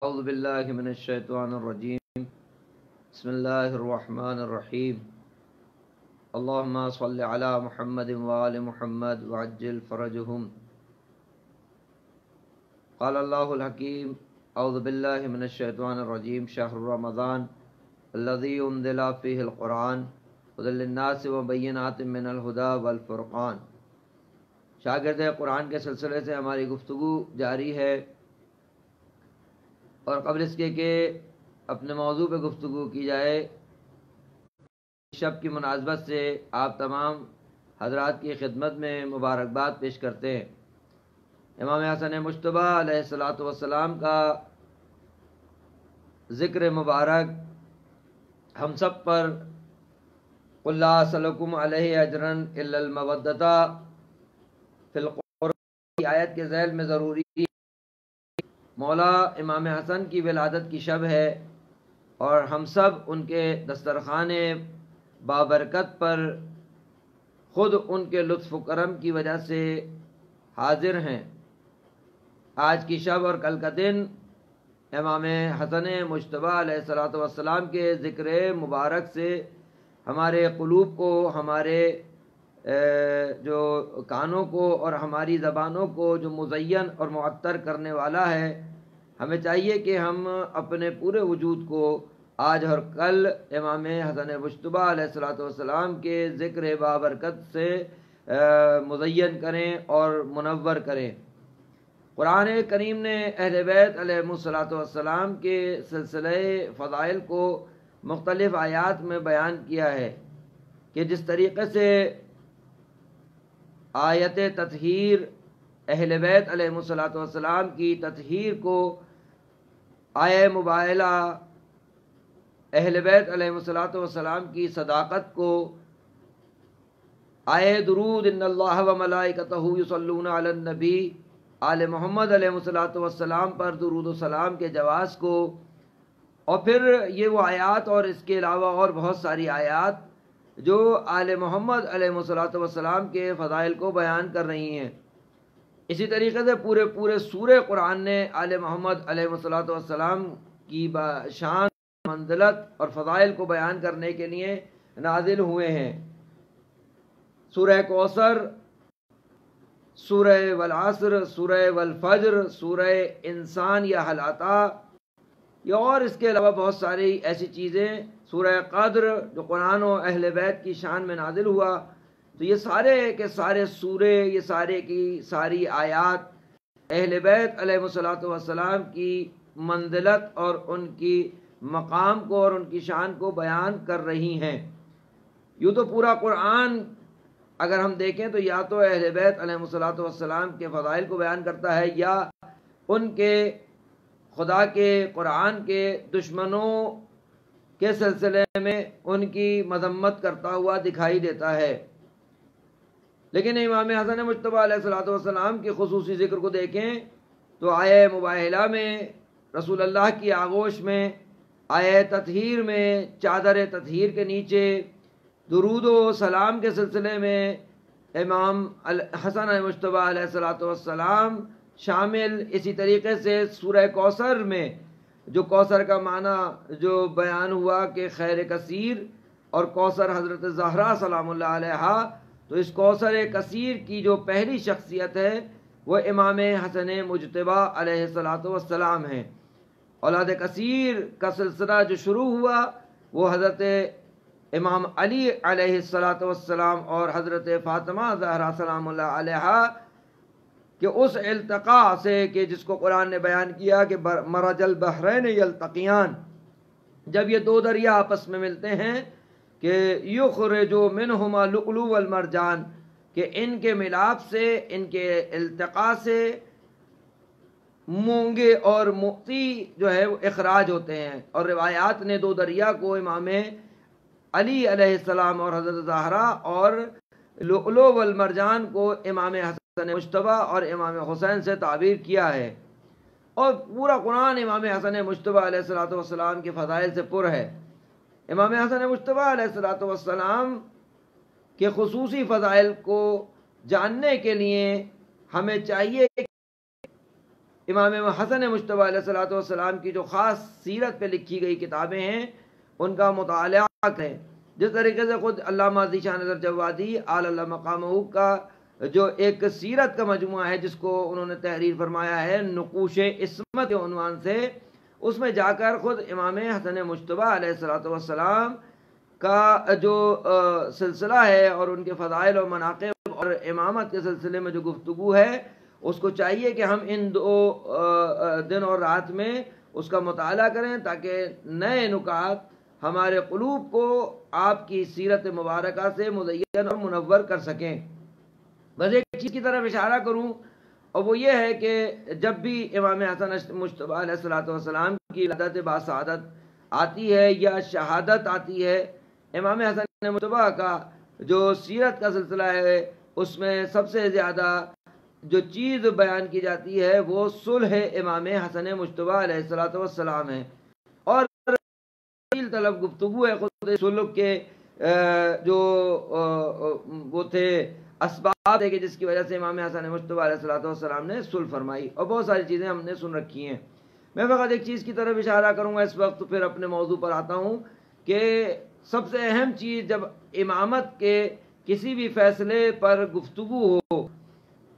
اعوذ باللہ من الشیطان الرجیم بسم اللہ الرحمن الرحیم اللہم صل علی محمد وآل محمد وعجل فرجہم قال اللہ الحکیم اعوذ باللہ من الشیطان الرجیم شہر رمضان الذی انزل فیہ القرآن ھدی للناس وبینات من الہدی والفرقان۔ شاگرد قرآن کے سلسلے سے ہماری گفتگو جاری ہے، اور قبل اس کے کہ اپنے موضوع پہ گفتگو کی جائے، شب کی مناسبت سے آپ تمام حضرات کی خدمت میں مبارکباد پیش کرتے ہیں۔ امام حسن مجتبی علیہ الصلوۃ والسلام کا ذکر مبارک ہم سب پر قل لا اسألکم علیہ اجرا الا المودۃ فی القربى کی آیت کے ذیل میں ضروری ہے۔ مولا امام حسن کی ولادت کی شب ہے، اور ہم سب ان کے دسترخوان بابرکت پر خود ان کے لطف و کرم کی وجہ سے حاضر ہیں۔ آج کی شب اور کل کا دن امام حسن مجتبی علیہ السلام کے ذکر مبارک سے ہمارے قلوب کو، ہمارے جو کانوں کو اور ہماری زبانوں کو جو مزین اور معطر کرنے والا ہے، ہمیں چاہیے کہ ہم اپنے پورے وجود کو آج اور کل امام حسن مجتبی علیہ السلام کے ذکر بابرکت سے مزین کریں اور منور کریں۔ قرآن کریم نے اہل بیت علیہ السلام کے سلسلے فضائل کو مختلف آیات میں بیان کیا ہے کہ جس طریقے سے آیت تطہیر اہل بیت علیہ السلام کی تطہیر کو، آیہ مباہلہ اہل بیت علیہ السلام کی صداقت کو، آیہ درود ان اللہ و ملائکتہ یصلون علی النبی آل محمد علیہ السلام پر درود و سلام کے جواز کو، اور پھر یہ وہ آیات اور اس کے علاوہ اور بہت ساری آیات جو آل محمد علیہ السلام کے فضائل کو بیان کر رہی ہیں۔ اسی طریقے سے پورے سورہ قرآن نے آل محمد علیہ السلام کی شان، منزلت اور فضائل کو بیان کرنے کے لیے نازل ہوئے ہیں۔ سورہ کوثر، سورہ والعصر، سورہ والفجر، سورہ انسان یا حل اتی، یا اور اس کے علاوہ بہت ساری ایسی چیزیں، سورہ قدر جو قرآن و اہل بیت کی شان میں نازل ہوا۔ تو یہ سارے کے سارے سورے، یہ سارے کی ساری آیات اہل بیت علیہ السلام کی منزلت اور ان کی مقام کو اور ان کی شان کو بیان کر رہی ہیں۔ یوں تو پورا قرآن اگر ہم دیکھیں تو یا تو اہل بیت علیہ السلام کے فضائل کو بیان کرتا ہے، یا ان کے خدا کے قرآن کے دشمنوں کے سلسلے میں ان کی مذمت کرتا ہوا دکھائی دیتا ہے۔ لیکن امام حسن مجتبی علیہ السلام کے خصوصی ذکر کو دیکھیں تو آیہ مباہلہ میں، رسول اللہ کی آغوش میں، آیہ تطہیر میں، چادر تطہیر کے نیچے، درود و سلام کے سلسلے میں امام حسن مجتبی علیہ السلام شامل۔ اسی طریقے سے سورہ کوثر میں جو کوثر کا معنی جو بیان ہوا کہ خیر کثیر، اور کوثر حضرت زہرا سلام اللہ علیہا، تو اس کوثر کثیر کی جو پہلی شخصیت ہے وہ امام حسن مجتبی علیہ السلام ہیں۔ اولاد کثیر کا سلسلہ جو شروع ہوا وہ حضرت امام علی علیہ السلام اور حضرت فاطمہ زہرا سلام اللہ علیہا کہ اس التقاء سے، کہ جس کو قرآن نے بیان کیا کہ مرج البحرین یلتقیان، جب یہ دو دریا آپس میں ملتے ہیں کہ یخرج منہما اللؤلؤ والمرجان، کہ ان کے ملاپ سے، ان کے التقاء سے مونگے اور موتی جو ہے وہ اخراج ہوتے ہیں۔ اور روایات نے دو دریا کو امام علی علیہ السلام اور حضرت زہرا، اور لؤلؤ والمرجان کو امام حسن مجتبی اور امام حسین سے تعبیر کیا ہے۔ اور پورا قرآن امام حسن مجتبی علیہ السلام کے فضائل سے پر ہے۔ امام حسن مجتبی علیہ السلام کے خصوصی فضائل کو جاننے کے لیے ہمیں چاہیے امام حسن مجتبیٰ علیہ الصلوۃ والسلام کی جو خاص سیرت پہ لکھی گئی کتابیں ہیں ان کا مطالعہ کریں. جس طریقے سے خود علامہ ذیشان نظر جوادی اعلی اللہ مقامہ کا جو ایک سیرت کا مجموعہ ہے جس کو انہوں نے تحریر فرمایا ہے نقوش عصمت کے عنوان سے، اس میں جا کر خود امام حسن مجتبیٰ علیہ الصلوۃ والسلام کا جو سلسلہ ہے اور ان کے فضائل و مناقب اور امامت کے سلسلے میں جو گفتگو ہے اس کو چاہیے کہ ہم ان 2 دن اور رات میں اس کا مطالعہ کریں تاکہ نئے نکات ہمارے قلوب کو آپ کی سیرت مبارکہ سے مزین اور منور کر سکیں. بس ایک چیز کی طرف اشارہ کروں اور وہ یہ ہے کہ جب بھی امام حسن مجتبیٰ علیہ الصلوۃ والسلام کی ولادت باسعادت آتی ہے یا شہادت آتی ہے، امام حسن مجتبیٰ کا جو سیرت کا سلسلہ ہے اس میں سب سے زیادہ جو چیز بیان کی جاتی ہے وہ صلح امام حسن مجتبیٰ علیہ الصلوۃ والسلام ہے، اور طلب گفتگو ہے خود صلح کے جو وہ تھے اسباب ہے کہ جس کی وجہ سے امام حسن مجتبیٰ علیہ الصلوۃ والسلام نے صلح فرمائی، اور بہت ساری چیزیں ہم نے سن رکھی ہیں. میں فقط ایک چیز کی طرف اشارہ کروں گا اس وقت، پھر اپنے موضوع پر آتا ہوں کہ سب سے اہم چیز جب امامت کے کسی بھی فیصلے پر گفتگو ہو،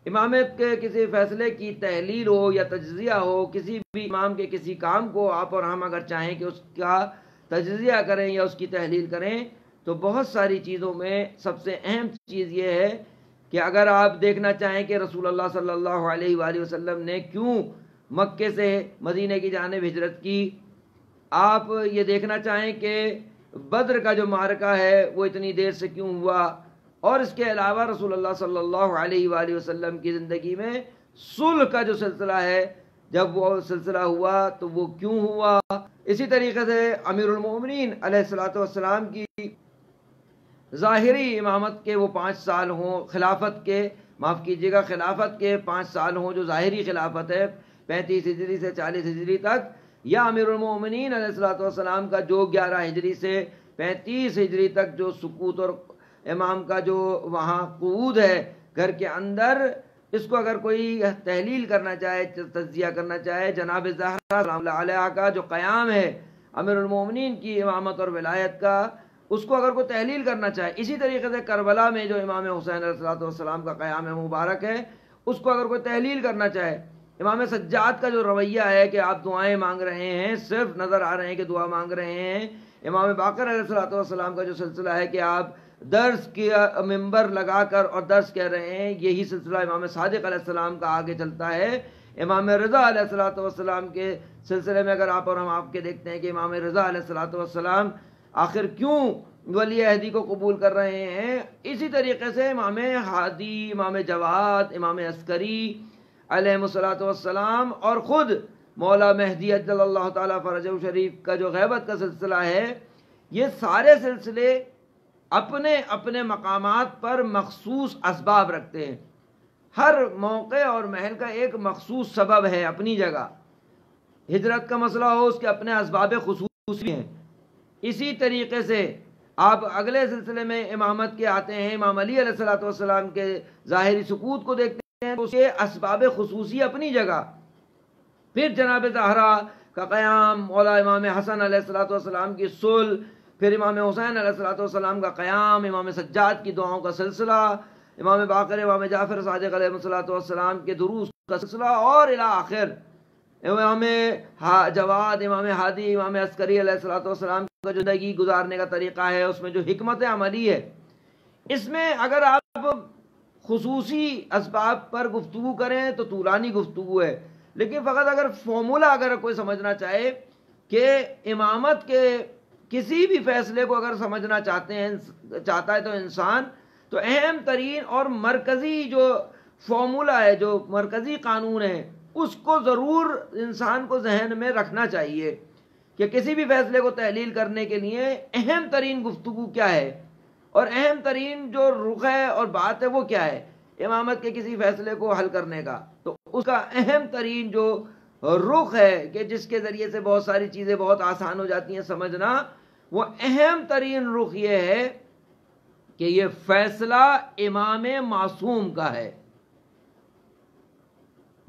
امامت کے کسی فیصلے کی تحلیل ہو یا تجزیہ ہو، کسی بھی امام کے کسی کام کو آپ اور ہم اگر چاہیں کہ اس کا تجزیہ کریں یا اس کی تحلیل کریں تو بہت ساری چیزوں میں سب سے اہم چیز یہ ہے کہ اگر آپ دیکھنا چاہیں کہ رسول اللہ صلی اللہ علیہ وآلہ وسلم نے کیوں مکے سے مدینہ کی جانب ہجرت کی، آپ یہ دیکھنا چاہیں کہ بدر کا جو معرکہ ہے وہ اتنی دیر سے کیوں ہوا، اور اس کے علاوہ رسول اللہ صلی اللہ علیہ وآلہ وسلم کی زندگی میں صلح کا جو سلسلہ ہے جب وہ سلسلہ ہوا تو وہ کیوں ہوا. اسی طریقے سے امیر المومنین علیہ الصلوۃ والسلام کی ظاہری امامت کے وہ 5 سال ہوں، خلافت کے معاف کیجیے گا خلافت کے 5 سال ہوں جو ظاہری خلافت ہے 35 ہجری سے 40 ہجری تک، یا امیر المومنین علیہ الصلوۃ والسلام کا جو 11 ہجری سے 35 ہجری تک جو سکوت اور امام کا جو وہاں قعود ہے گھر کے اندر، اس کو اگر کوئی تحلیل کرنا چاہے تجزیہ کرنا چاہے، جناب زہرا سلام اللہ علیہا کا جو قیام ہے امیر المومنین کی امامت اور ولایت کا، اس کو اگر کوئی تحلیل کرنا چاہے، اسی طریقے سے کربلا میں جو امام حسین علیہ السلام کا قیام مبارک ہے اس کو اگر کوئی تحلیل کرنا چاہے، امام سجاد کا جو رویہ ہے کہ آپ دعائیں مانگ رہے ہیں، صرف نظر آ رہے ہیں کہ دعا مانگ رہے ہیں، امام باقر علیہ السلام کا جو سلسلہ ہے کہ آپ درس کی ممبر لگا کر اور درس کہہ رہے ہیں، یہی سلسلہ امام صادق علیہ السلام کا آگے چلتا ہے. امام رضا علیہ السلام کے سلسلے میں اگر آپ اور ہم آپ کے دیکھتے ہیں کہ امام رضا علیہ السلام آخر کیوں ولی عہدی کو قبول کر رہے ہیں، اسی طریقے سے امام ہادی، امام جواد، امام عسکری علیہ السلام اور خود مولا مہدی اجل اللہ تعالیٰ فرجہ شریف کا جو غیبت کا سلسلہ ہے، یہ سارے سلسلے اپنے اپنے مقامات پر مخصوص اسباب رکھتے ہیں. ہر موقع اور محل کا ایک مخصوص سبب ہے اپنی جگہ. ہجرت کا مسئلہ ہو اس کے اپنے اسباب خصوصی ہیں. اسی طریقے سے آپ اگلے سلسلے میں امامت کے آتے ہیں، امام علی علیہ السلام کے ظاہری سکوت کو دیکھتے ہیں تو اس کے اسباب خصوصی اپنی جگہ. پھر جناب زہرا کا قیام، مولا امام حسن علیہ السلام کی صلح، پھر امام حسین علیہ السلام کا قیام، امام سجاد کی دعاؤں کا سلسلہ، امام باقر، امام جعفر صادق علیہ السلام کے دروس کا سلسلہ، اور الی آخر امام جواد، امام ہادی، امام عسکری علیہ السلام کا جو زندگی گزارنے کا طریقہ ہے اس میں جو حکمت عملی ہے، اس میں اگر آپ خصوصی اسباب پر گفتگو کریں تو طولانی گفتگو ہے. لیکن فقط اگر فارمولہ اگر کوئی سمجھنا چاہے کہ امامت کے کسی بھی فیصلے کو اگر سمجھنا چاہتا ہے تو انسان، تو اہم ترین اور مرکزی جو فارمولہ ہے، جو مرکزی قانون ہے، اس کو ضرور انسان کو ذہن میں رکھنا چاہیے کہ کسی بھی فیصلے کو تحلیل کرنے کے لیے اہم ترین گفتگو کیا ہے اور اہم ترین جو رخ ہے اور بات ہے وہ کیا ہے امامت کے کسی فیصلے کو حل کرنے کا. تو اس کا اہم ترین جو رخ ہے کہ جس کے ذریعے سے بہت ساری چیزیں بہت آسان ہو جاتی ہیں سمجھنا، وہ اہم ترین رخ یہ ہے کہ یہ فیصلہ امام معصوم کا ہے.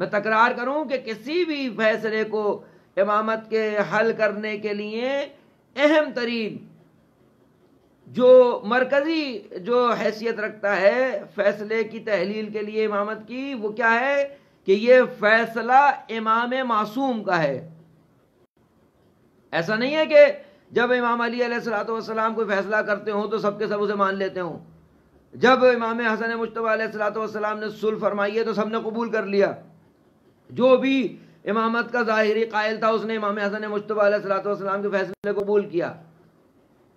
میں تکرار کروں کہ کسی بھی فیصلے کو امامت کے حل کرنے کے لیے اہم ترین جو مرکزی جو حیثیت رکھتا ہے فیصلے کی تحلیل کے لیے امامت کی، وہ کیا ہے کہ یہ فیصلہ امام معصوم کا ہے۔ ایسا نہیں ہے کہ جب امام علی علیہ الصلوۃ والسلام کوئی فیصلہ کرتے ہوں تو سب کے سب اسے مان لیتے ہوں، جب امام حسن مجتبیٰ علیہ الصلوۃ والسلام نے صلح فرمائی ہے تو سب نے قبول کر لیا، جو بھی امامت کا ظاہری قائل تھا اس نے امام حسن مجتبیٰ علیہ الصلوۃ والسلام کے فیصلے کو قبول کیا۔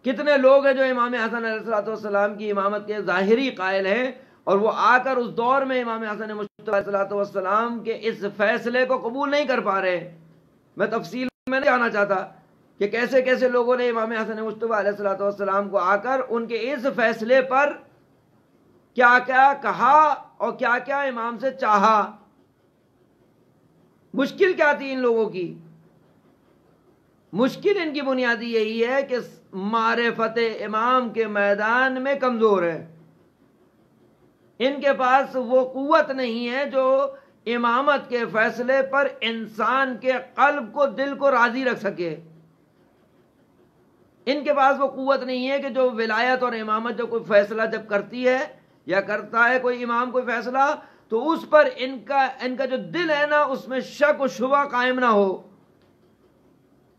کتنے لوگ ہیں جو امام حسن علیہ الصلوۃ والسلام کی امامت کے ظاہری قائل ہیں اور وہ آ کر اس دور میں امام حسن مجتبیٰ علیہ الصلوۃ والسلام کے اس فیصلے کو قبول نہیں کر پا رہے۔ میں تفصیل میں نہیں جانا چاہتا کہ کیسے کیسے لوگوں نے امام حسن مجتبیٰ علیہ الصلوۃ والسلام کو آ کر ان کے اس فیصلے پر کیا کیا کہا اور کیا کیا امام سے چاہا۔ مشکل کیا تھی ان لوگوں کی؟ مشکل ان کی بنیادی یہی ہے کہ معرفت امام کے میدان میں کمزور ہے، ان کے پاس وہ قوت نہیں ہے جو امامت کے فیصلے پر انسان کے قلب کو دل کو راضی رکھ سکے۔ ان کے پاس وہ قوت نہیں ہے کہ جو ولایت اور امامت جو کوئی فیصلہ جب کرتی ہے یا کرتا ہے کوئی امام کوئی فیصلہ تو اس پر ان کا جو دل ہے نا اس میں شک و شبہ قائم نہ ہو۔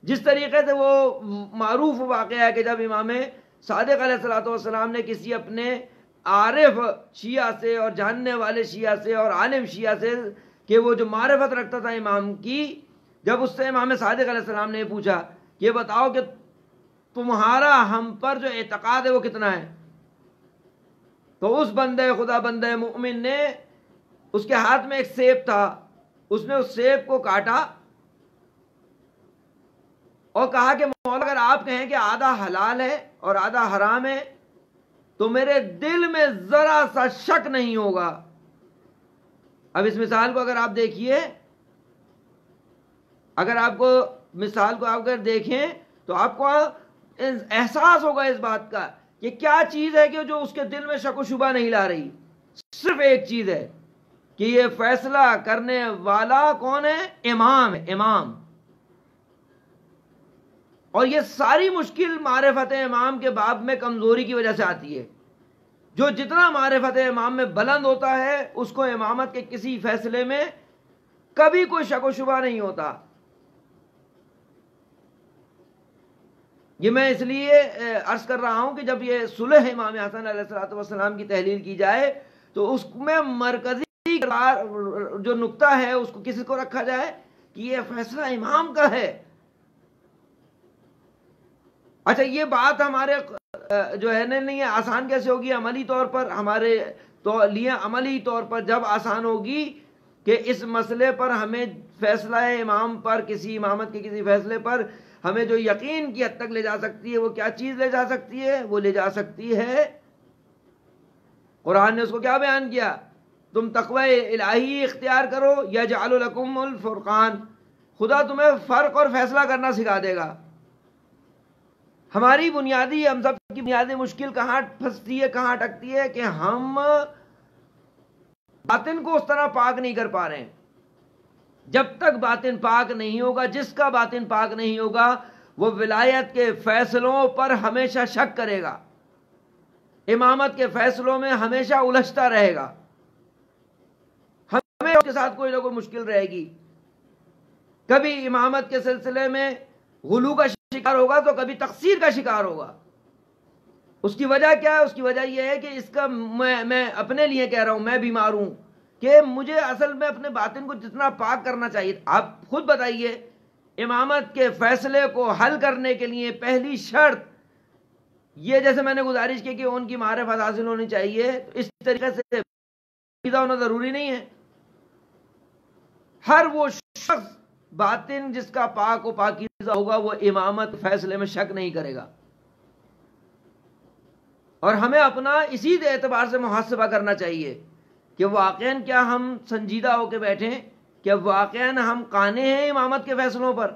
جس طریقے سے وہ معروف واقعہ ہے کہ جب امام صادق علیہ الصلوۃ والسلام نے کسی اپنے عارف شیعہ سے اور جاننے والے شیعہ سے اور عالم شیعہ سے کہ وہ جو معرفت رکھتا تھا امام کی، جب اس سے امام صادق علیہ السلام نے پوچھا کہ بتاؤ کہ تمہارا ہم پر جو اعتقاد ہے وہ کتنا ہے، تو اس بندے خدا بندے مومن نے اس کے ہاتھ میں ایک سیب تھا، اس نے اس سیب کو کاٹا اور کہا کہ مولا اگر آپ کہیں کہ آدھا حلال ہے اور آدھا حرام ہے تو میرے دل میں ذرا سا شک نہیں ہوگا۔ اب اس مثال کو اگر آپ دیکھیے، اگر آپ کو مثال کو آپ اگر دیکھیں تو آپ کو احساس ہوگا اس بات کا کہ کیا چیز ہے کہ جو اس کے دل میں شک و شبہ نہیں لا رہی۔ صرف ایک چیز ہے کہ یہ فیصلہ کرنے والا کون ہے؟ امام ہے، امام۔ اور یہ ساری مشکل معرفت امام کے باب میں کمزوری کی وجہ سے آتی ہے۔ جو جتنا معرفت امام میں بلند ہوتا ہے اس کو امامت کے کسی فیصلے میں کبھی کوئی شک و شبہ نہیں ہوتا۔ یہ میں اس لیے عرض کر رہا ہوں کہ جب یہ صلح امام حسن علیہ الصلوۃ والسلام کی تحلیل کی جائے تو اس میں مرکزی جو نقطہ ہے اس کو کسی کو رکھا جائے کہ یہ فیصلہ امام کا ہے۔ اچھا یہ بات ہمارے جو ہے نہیں آسان کیسے ہوگی؟ عملی طور پر ہمارے تو لیے عملی طور پر جب آسان ہوگی کہ اس مسئلے پر ہمیں فیصلہ امام پر کسی امامت کے کسی فیصلے پر ہمیں جو یقین کی حد تک لے جا سکتی ہے وہ کیا چیز لے جا سکتی ہے؟ وہ لے جا سکتی ہے، قرآن نے اس کو کیا بیان کیا؟ تم تقوی الہی اختیار کرو یجعل لکم الفرقان، خدا تمہیں فرق اور فیصلہ کرنا سکھا دے گا۔ ہماری بنیادی ہم سب کی بنیادی مشکل کہاں پھنستی ہے، کہاں اٹکتی ہے کہ ہم باطن کو اس طرح پاک نہیں کر پا رہے ہیں۔ جب تک باطن پاک نہیں ہوگا، جس کا باطن پاک نہیں ہوگا وہ ولایت کے فیصلوں پر ہمیشہ شک کرے گا، امامت کے فیصلوں میں ہمیشہ الجھتا رہے گا، ہمیں اس کے ساتھ کوئی نہ کوئی مشکل رہے گی۔ کبھی امامت کے سلسلے میں غلو کا شکار ہوگا تو کبھی تقصیر کا شکار ہوگا۔ اس کی وجہ کیا ہے؟ اس کی وجہ یہ ہے کہ اس کا میں اپنے لیے کہہ رہا ہوں، میں بیمار ہوں کہ مجھے اصل میں اپنے باطن کو جتنا پاک کرنا چاہیے۔ آپ خود بتائیے، امامت کے فیصلے کو حل کرنے کے لیے پہلی شرط یہ، جیسے میں نے گزارش کی کہ ان کی معرفت حاصل ہونی چاہیے، تو اس طریقے سے پاکیزہ ہونا ضروری نہیں ہے۔ ہر وہ شخص باطن جس کا پاک و پاکیزہ ہوگا وہ امامت فیصلے میں شک نہیں کرے گا۔ اور ہمیں اپنا اسی اعتبار سے محاسبہ کرنا چاہیے کہ واقعاً کیا ہم سنجیدہ ہو کے بیٹھیں، کیا واقعاً ہم قانع ہیں امامت کے فیصلوں پر؟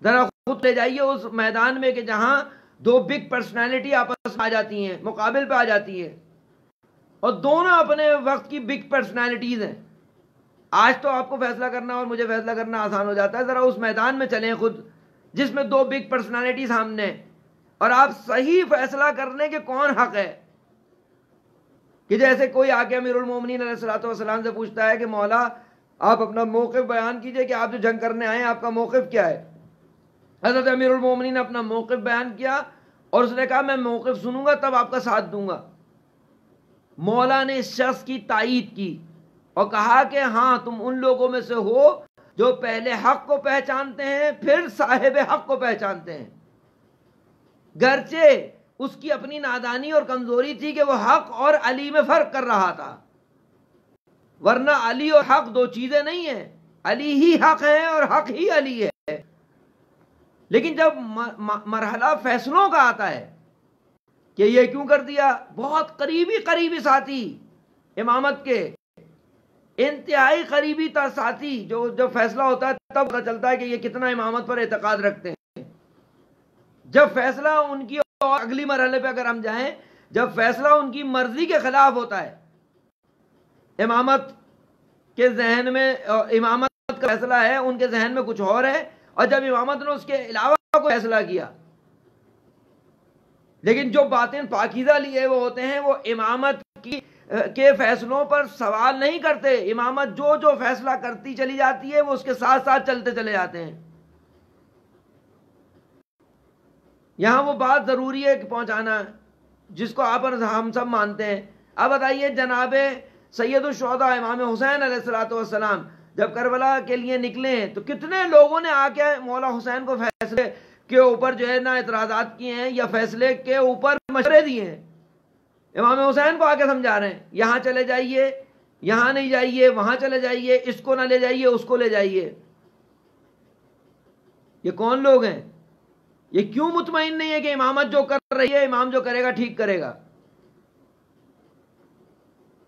ذرا خود لے جائیے اس میدان میں کہ جہاں دو بگ پرسنالٹی آپس میں آ جاتی ہیں، مقابل پہ آ جاتی ہیں، اور دونوں اپنے وقت کی بگ پرسنالٹیز ہیں، آج تو آپ کو فیصلہ کرنا اور مجھے فیصلہ کرنا آسان ہو جاتا ہے، ذرا اس میدان میں چلیں خود جس میں دو بگ پرسنالٹی سامنے ہیں، اور آپ صحیح فیصلہ کرنے کے کون حق ہے؟ کہ جیسے کوئی آ کے امیر المومنین علیہ الصلوۃ والسلام سے پوچھتا ہے کہ مولا آپ اپنا موقف بیان کیجئے کہ آپ جو جنگ کرنے آئے ہیں آپ کا موقف کیا ہے؟ حضرت امیر المومنین نے اپنا موقف بیان کیا اور اس نے کہا میں موقف سنوں گا تب آپ کا ساتھ دوں گا۔ مولا نے اس شخص کی تائید کی اور کہا کہ ہاں تم ان لوگوں میں سے ہو جو پہلے حق کو پہچانتے ہیں پھر صاحب حق کو پہچانتے ہیں، گرچہ اس کی اپنی نادانی اور کمزوری تھی کہ وہ حق اور علی میں فرق کر رہا تھا، ورنہ علی اور حق دو چیزیں نہیں ہیں، علی ہی حق ہے اور حق ہی علی ہے۔ لیکن جب مرحلہ فیصلوں کا آتا ہے کہ یہ کیوں کر دیا، بہت قریبی ساتھی امامت کے، انتہائی قریبی ساتھی، جو جب فیصلہ ہوتا ہے تب پتہ چلتا ہے کہ یہ کتنا امامت پر اعتقاد رکھتے ہیں۔ جب فیصلہ ان کی، اور اگلی مرحلے پہ اگر ہم جائیں، جب فیصلہ ان کی مرضی کے خلاف ہوتا ہے، امامت کے ذہن میں امامت کا فیصلہ ہے، ان کے ذہن میں کچھ اور ہے، اور جب امامت نے اس کے علاوہ کوئی فیصلہ کیا، لیکن جو باتیں پاکیزہ لیے وہ ہوتے ہیں، وہ امامت کے فیصلوں پر سوال نہیں کرتے، امامت جو فیصلہ کرتی چلی جاتی ہے وہ اس کے ساتھ ساتھ چلتے چلے جاتے ہیں۔ یہاں وہ بات ضروری ہے کہ پہنچانا جس کو آپ اور ہم سب مانتے ہیں۔ اب بتائیے جناب سید الشہداء امام حسین علیہ الصلوۃ والسلام جب کربلا کے لیے نکلے تو کتنے لوگوں نے آ کے مولا حسین کو فیصلے کے اوپر جو ہے نا اعتراضات کیے ہیں یا فیصلے کے اوپر مشورے دیے ہیں، امام حسین کو آ کے سمجھا رہے ہیں یہاں چلے جائیے، یہاں نہیں جائیے، وہاں چلے جائیے، اس کو نہ لے جائیے، اس کو لے جائیے۔ یہ کون لوگ ہیں؟ یہ کیوں مطمئن نہیں ہے کہ امامت جو کر رہی ہے، امام جو کرے گا ٹھیک کرے گا؟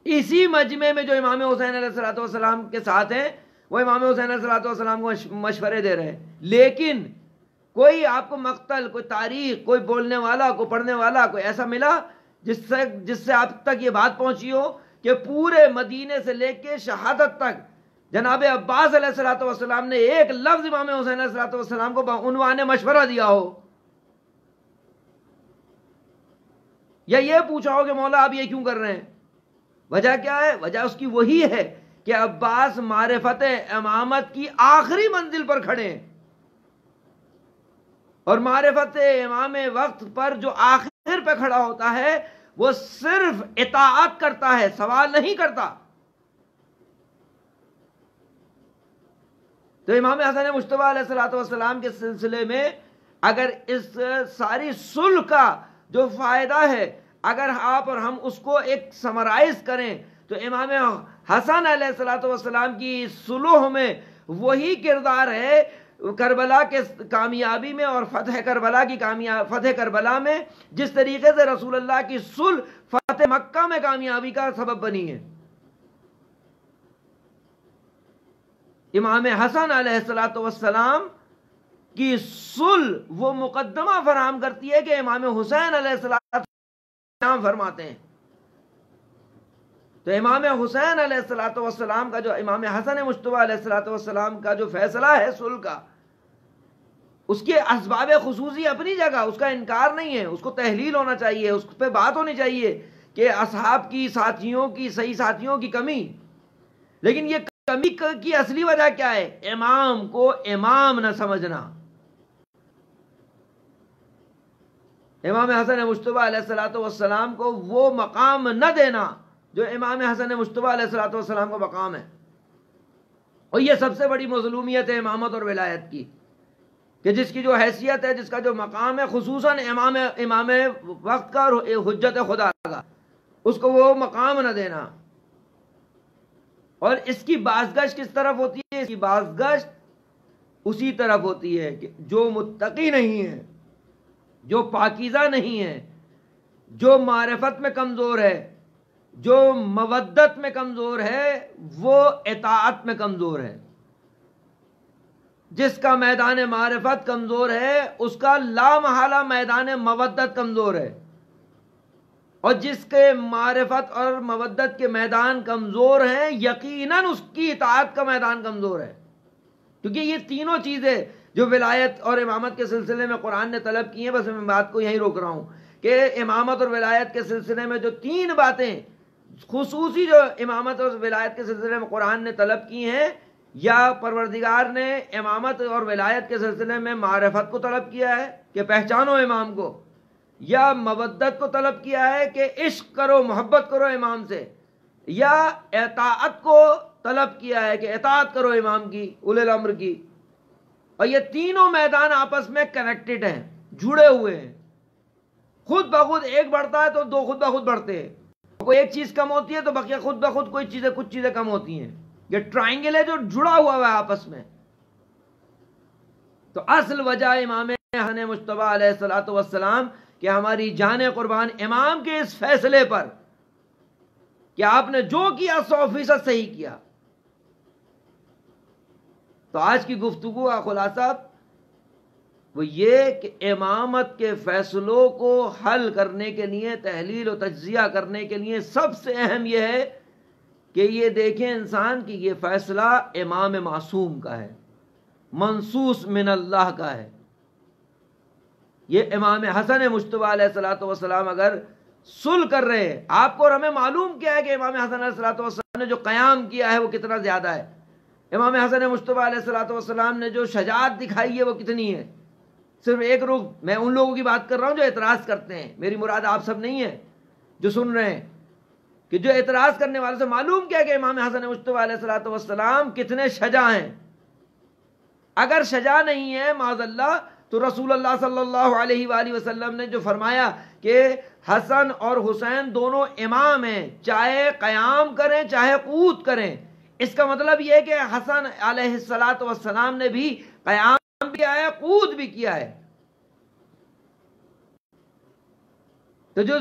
اسی مجمع میں جو امام حسین علیہ الصلوۃ والسلام کے ساتھ ہیں وہ امام حسین علیہ الصلوۃ والسلام کو مشورے دے رہے ہیں، لیکن کوئی آپ کو مقتل، کوئی تاریخ، کوئی بولنے والا، کوئی پڑھنے والا، کوئی ایسا ملا جس سے آپ تک یہ بات پہنچی ہو کہ پورے مدینے سے لے کے شہادت تک جناب عباس علیہ الصلوۃ والسلام نے ایک لفظ امام حسین علیہ الصلوۃ والسلام کو عنوان مشورہ دیا ہو، یا یہ پوچھا ہو کہ مولا آپ یہ کیوں کر رہے ہیں؟ وجہ کیا ہے؟ وجہ اس کی وہی ہے کہ عباس معرفت امامت کی آخری منزل پر کھڑے ہیں، اور معرفت امام وقت پر جو آخر پہ کھڑا ہوتا ہے وہ صرف اطاعت کرتا ہے، سوال نہیں کرتا۔ تو امام حسن مجتبیٰ علیہ الصلوۃ والسلام کے سلسلے میں اگر اس ساری صلح کا جو فائدہ ہے، اگر آپ اور ہم اس کو ایک سمرائز کریں تو امام حسن علیہ الصلوۃ والسلام کی صلح میں وہی کردار ہے کربلا کے کامیابی میں اور فتح کربلا میں جس طریقے سے رسول اللہ کی صلح فتح مکہ میں کامیابی کا سبب بنی ہے۔ امام حسن علیہ الصلوۃ والسلام کی صلح وہ مقدمہ فراہم کرتی ہے کہ امام حسین علیہ السلام فرماتے ہیں۔ تو امام حسین علیہ الصلوۃ والسلام کا جو امام حسن مجتبیٰ علیہ الصلوۃ والسلام کا جو فیصلہ ہے صلح کا، اس کے اسباب خصوصی اپنی جگہ، اس کا انکار نہیں ہے، اس کو تحلیل ہونا چاہیے، اس پہ بات ہونی چاہیے کہ اصحاب کی، ساتھیوں کی، صحیح ساتھیوں کی کمی، لیکن یہ کمی کی اصلی وجہ کیا ہے؟ امام کو امام نہ سمجھنا، امام حسن مجتبیٰ علیہ الصلوۃ والسلام کو وہ مقام نہ دینا جو امام حسن مجتبیٰ علیہ الصلوۃ والسلام کا مقام ہے۔ اور یہ سب سے بڑی مظلومیت ہے امامت اور ولایت کی، کہ جس کی جو حیثیت ہے، جس کا جو مقام ہے، خصوصاً امام وقت کا اور حجت خدا کا، اس کو وہ مقام نہ دینا۔ اور اس کی بازگشت کس طرف ہوتی ہے؟ اس کی بازگشت اسی طرف ہوتی ہے کہ جو متقی نہیں ہے، جو پاکیزہ نہیں ہے، جو معرفت میں کمزور ہے، جو مودت میں کمزور ہے، وہ اطاعت میں کمزور ہے۔ جس کا میدان معرفت کمزور ہے اس کا لا محالہ میدان مودت کمزور ہے، اور جس کے معرفت اور مودت کے میدان کمزور ہیں یقیناً اس کی اطاعت کا میدان کمزور ہے، کیونکہ یہ تینوں چیزیں جو ولایت اور امامت کے سلسلے میں قرآن نے طلب کی ہیں، بس میں بات کو یہیں روک رہا ہوں کہ امامت اور ولایت کے سلسلے میں جو تین باتیں خصوصی جو امامت اور ولایت کے سلسلے میں قرآن نے طلب کی ہیں، یا پروردگار نے امامت اور ولایت کے سلسلے میں معرفت کو طلب کیا ہے کہ پہچانو امام کو، یا مودت کو طلب کیا ہے کہ عشق کرو، محبت کرو امام سے، یا اطاعت کو طلب کیا ہے کہ اطاعت کرو امام کی، اولی الامر کی. اور یہ تینوں میدان آپس میں کنیکٹڈ ہیں، جڑے ہوئے ہیں. خود بخود ایک بڑھتا ہے تو دو خود بخود بڑھتے ہیں، کوئی ایک چیز کم ہوتی ہے تو بقیہ خود بخود کچھ چیزیں کم ہوتی ہیں. یہ ٹرائنگل ہے جو جڑا ہوا ہے آپس میں. تو اصل وجہ امام حسن مجتبیٰ علیہ الصلوۃ والسلام کہ ہماری جان قربان امام کے اس فیصلے پر کہ آپ نے جو کیا 100% صحیح کیا. تو آج کی گفتگو کا خلاصہ وہ یہ کہ امامت کے فیصلوں کو حل کرنے کے لیے، تحلیل و تجزیہ کرنے کے لیے سب سے اہم یہ ہے کہ یہ دیکھیں انسان کہ یہ فیصلہ امام معصوم کا ہے، منصوص من اللہ کا ہے. یہ امام حسن مجتبیٰ علیہ الصلوۃ والسلام اگر صلح کر رہے ہیں، آپ کو اور ہمیں معلوم کیا ہے کہ امام حسن علیہ الصلوۃ والسلام نے جو قیام کیا ہے وہ کتنا زیادہ ہے. امام حسن مجتبیٰ علیہ الصلوۃ والسلام نے جو شجاعت دکھائی ہے وہ کتنی ہے. صرف ایک رخ، میں ان لوگوں کی بات کر رہا ہوں جو اعتراض کرتے ہیں، میری مراد آپ سب نہیں ہے جو سن رہے ہیں، کہ جو اعتراض کرنے والے سے معلوم کیا کہ امام حسن مجتبیٰ علیہ الصلوۃ والسلام کتنے شجاع ہیں. اگر شجاع نہیں ہے معاذ اللہ تو رسول اللہ صلی اللہ علیہ وآلہ وسلم نے جو فرمایا کہ حسن اور حسین دونوں امام ہیں، چاہے قیام کریں چاہے قعود کریں، اس کا مطلب یہ ہے کہ حسن علیہ الصلوۃ والسلام نے بھی قیام بھی کیا ہے، قعود بھی کیا ہے. تو جو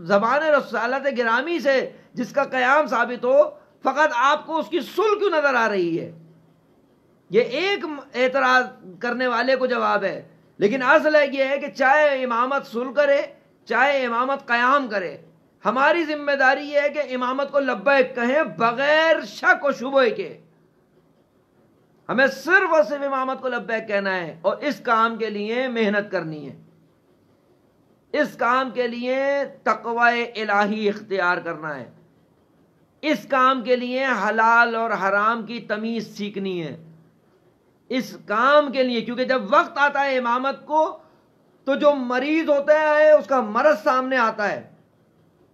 زبان رسالت گرامی سے جس کا قیام ثابت ہو، فقط آپ کو اس کی صلح کیوں نظر آ رہی ہے؟ یہ ایک اعتراض کرنے والے کو جواب ہے، لیکن اصل یہ ہے کہ چاہے امامت صلح کرے چاہے امامت قیام کرے، ہماری ذمہ داری یہ ہے کہ امامت کو لبیک کہیں بغیر شک و شبہ کے. ہمیں صرف اور صرف امامت کو لبیک کہنا ہے، اور اس کام کے لیے محنت کرنی ہے، اس کام کے لیے تقوی الہی اختیار کرنا ہے، اس کام کے لیے حلال اور حرام کی تمیز سیکھنی ہے. اس کام کے لیے، کیونکہ جب وقت آتا ہے امامت کو تو جو مریض ہوتا ہے اس کا مرض سامنے آتا ہے،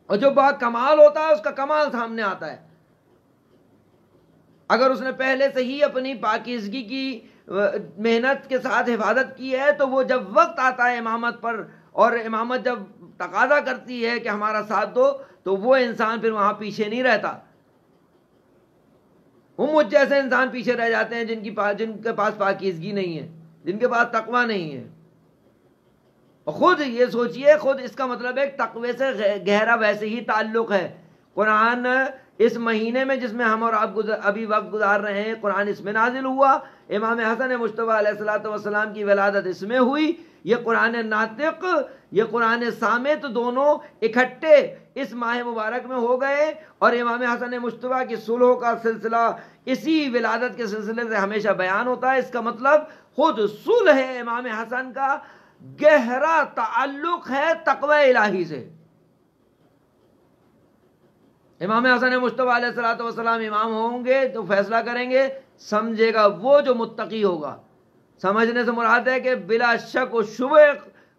اور جو با کمال ہوتا ہے اس کا کمال سامنے آتا ہے. اگر اس نے پہلے سے ہی اپنی پاکیزگی کی محنت کے ساتھ حفاظت کی ہے تو وہ جب وقت آتا ہے امامت پر، اور امامت جب تقاضا کرتی ہے کہ ہمارا ساتھ دو، تو وہ انسان پھر وہاں پیچھے نہیں رہتا. وہ مجھ جیسے انسان پیچھے رہ جاتے ہیں جن کے پاس پاکیزگی نہیں ہے، جن کے پاس تقوی نہیں ہے. اور خود یہ سوچئے، خود اس کا مطلب ہے تقوی سے گہرا ویسے ہی تعلق ہے. قرآن اس مہینے میں جس میں ہم اور آپ ابھی وقت گزار رہے ہیں، قرآن اس میں نازل ہوا. امام حسن مجتبیٰ علیہ الصلوۃ والسلام کی ولادت اس میں ہوئی. یہ قرآن ناطق، یہ قرآن صامت دونوں اکٹھے اس ماہ مبارک میں ہو گئے، اور امام حسن مجتبیٰ کی صلح کا سلسلہ اسی ولادت کے سلسلے سے ہمیشہ بیان ہوتا ہے. اس کا مطلب خود صلح امام حسن کا گہرا تعلق ہے تقوی الہی سے. امام حسن مجتبیٰ علیہ الصلوۃ والسلام امام ہوں گے تو فیصلہ کریں گے، سمجھے گا وہ جو متقی ہوگا. سمجھنے سے مراد ہے کہ بلا شک و شبہ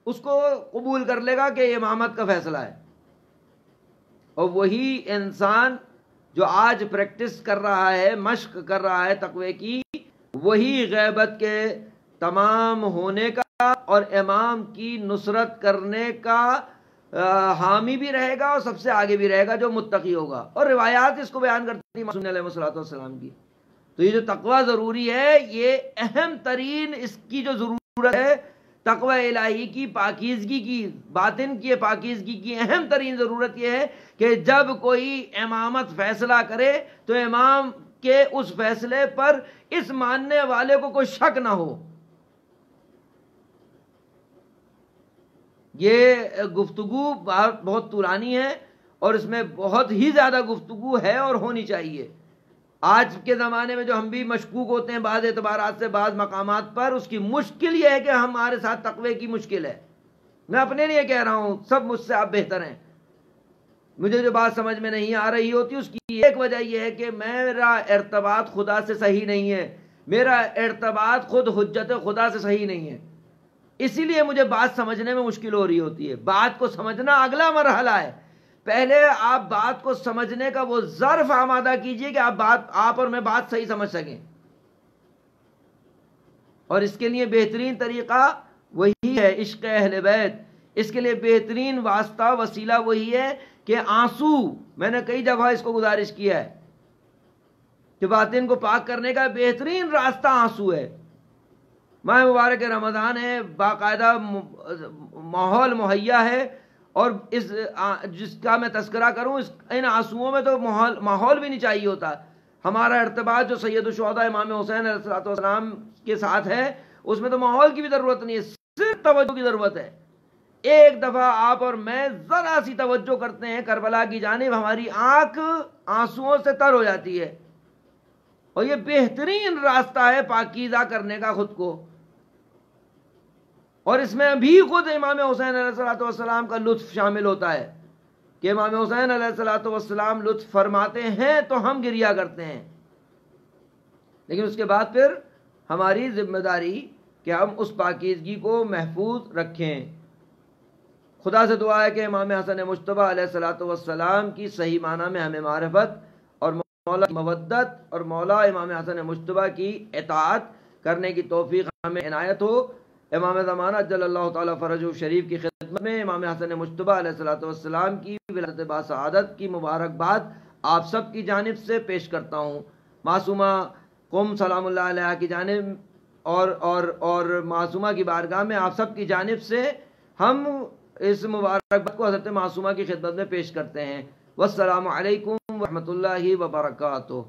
اس کو قبول کر لے گا کہ یہ امامت کا فیصلہ ہے. اور وہی انسان جو آج پریکٹس کر رہا ہے، مشق کر رہا ہے تقوی کی، وہی غیبت کے تمام ہونے کا اور امام کی نصرت کرنے کا حامی بھی رہے گا، اور سب سے آگے بھی رہے گا جو متقی ہوگا. اور روایات اس کو بیان کرتی ہیں معصوم علیہ الصلوۃ والسلام کی. تو یہ جو تقوی ضروری ہے، یہ اہم ترین اس کی جو ضرورت ہے، تقوی الہی کی پاکیزگی کی، باطن کی پاکیزگی کی اہم ترین ضرورت یہ ہے کہ جب کوئی امامت فیصلہ کرے تو امام کے اس فیصلے پر اس ماننے والے کو کوئی شک نہ ہو. یہ گفتگو بہت طولانی ہے اور اس میں بہت ہی زیادہ گفتگو ہے اور ہونی چاہیے. آج کے زمانے میں جو ہم بھی مشکوک ہوتے ہیں بعض اعتبارات سے بعض مقامات پر، اس کی مشکل یہ ہے کہ ہمارے ساتھ تقوی کی مشکل ہے. میں اپنے لیے کہہ رہا ہوں، سب مجھ سے آپ بہتر ہیں. مجھے جو بات سمجھ میں نہیں آ رہی ہوتی اس کی ایک وجہ یہ ہے کہ میرا ارتباط خدا سے صحیح نہیں ہے، میرا ارتباط خود حجت خدا سے صحیح نہیں ہے. اسی لیے مجھے بات سمجھنے میں مشکل ہو رہی ہوتی ہے. بات کو سمجھنا اگلا مرحلہ ہے. پہلے آپ بات کو سمجھنے کا وہ ظرف آمادہ کیجئے کہ آپ اور میں بات صحیح سمجھ سکیں. اور اس کے لیے بہترین طریقہ وہی ہے عشق اہل بیت. اس کے لیے بہترین واسطہ وسیلہ وہی ہے کہ آنسو. میں نے کئی دفعہ اس کو گزارش کیا ہے کہ باطن کو پاک کرنے کا بہترین راستہ آنسو ہے. ماہ مبارک رمضان ہے، باقاعدہ ماحول مہیا ہے، اور اس جس کا میں تذکرہ کروں ان آنسوؤں میں تو ماحول بھی نہیں چاہیے ہوتا. ہمارا ارتباط جو سید الشہداء امام حسین علیہ السلام کے ساتھ ہے، اس میں تو ماحول کی بھی ضرورت نہیں ہے، صرف توجہ کی ضرورت ہے. ایک دفعہ آپ اور میں ذرا سی توجہ کرتے ہیں کربلا کی جانب، ہماری آنکھ آنسوؤں سے تر ہو جاتی ہے. اور یہ بہترین راستہ ہے پاکیزہ کرنے کا خود کو. اور اس میں بھی خود امام حسین علیہ السلام کا لطف شامل ہوتا ہے کہ امام حسین علیہ السلام لطف فرماتے ہیں تو ہم گریہ کرتے ہیں. لیکن اس کے بعد پھر ہماری ذمہ داری کہ ہم اس پاکیزگی کو محفوظ رکھیں. خدا سے دعا ہے کہ امام حسن مجتبیٰ علیہ السلام کی صحیح معنی میں ہمیں معرفت اور مولا کی مودت اور مولا امام حسن مجتبیٰ کی اطاعت کرنے کی توفیق ہمیں عنایت ہو. امام زمانہ جل اللہ تعالیٰ فرجہ شریف کی خدمت میں امام حسن مجتبیٰ علیہ السلام کی ولادت باسعادت کی مبارکباد آپ سب کی جانب سے پیش کرتا ہوں. معصومہ قم سلام اللہ علیہ کی جانب اور معصومہ کی بارگاہ میں آپ سب کی جانب سے ہم اس مبارکباد کو حضرت معصومہ کی خدمت میں پیش کرتے ہیں. والسلام علیکم ورحمۃ اللہ وبرکاتہ.